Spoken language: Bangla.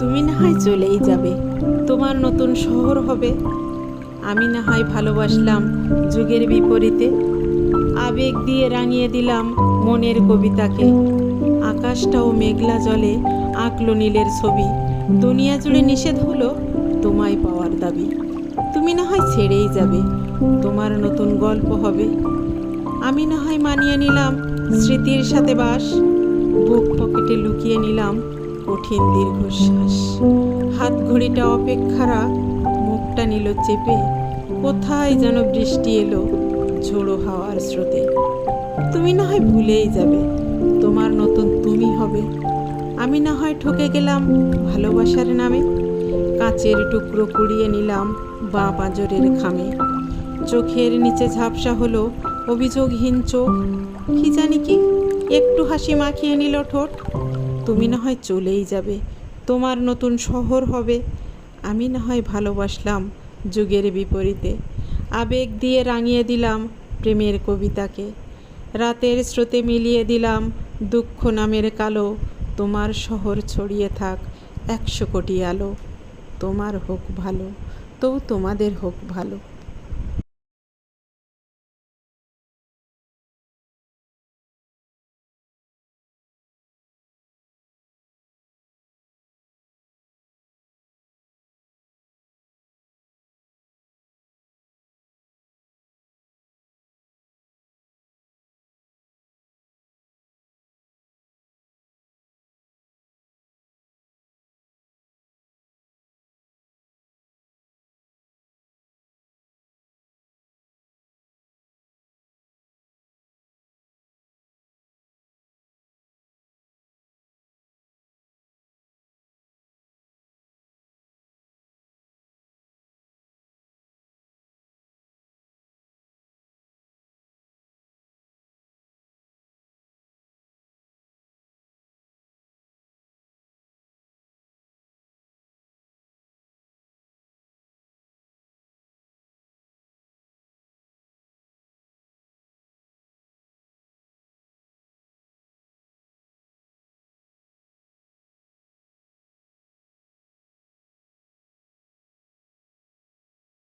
তুমি না হয় চলেই যাবে, তোমার নতুন শহর হবে। আমি না হয় ভালোবাসলাম যুগের বিপরীতে, আবেগ দিয়ে রাঙিয়ে দিলাম মনের কবিতাকে। আকাশটাও মেঘলা জলে আঁকলো নীলের ছবি। দুনিয়া জুড়ে নিষেধ হলো তোমায় পাওয়ার দাবি। তুমি না হয় ছেড়েই যাবে, তোমার নতুন গল্প হবে। আমি না হয় মানিয়ে নিলাম স্মৃতির সাথে বাস। বুক পকেটে লুকিয়ে নিলাম কঠিন দীর্ঘশ্বাস। হাত ঘড়িটা অপেক্ষারা মুখটা নিল চেপে। কোথায় যেন বৃষ্টি এলো ঝোড়ো হাওয়ার স্রোতে। তুমি না হয় ভুলেই যাবে, তোমার নতুন তুমি হবে। আমি না হয় ঠকে গেলাম ভালোবাসার নামে। কাঁচের টুকরো কুড়িয়ে নিলাম বাঁ পাঁজরের খামে। চোখের নিচে ঝাপসা হলো অভিযোগহীন চোখ। কি জানি কি একটু হাসি মাখিয়ে নিল ঠোঁট। তুমি না হয় চলেই যাবে, তোমার নতুন শহর হবে। আমি না হয় ভালোবাসলাম যুগের বিপরীতে, আবেগ দিয়ে রাঙিয়ে দিলাম প্রেমের কবিতাকে। রাতের স্রোতে মিলিয়ে দিলাম দুঃখ নামের কালো। তোমার শহর ছড়িয়ে থাক 100 কোটি আলো। তোমার হোক ভালো, তবু তোমাদের হোক ভালো।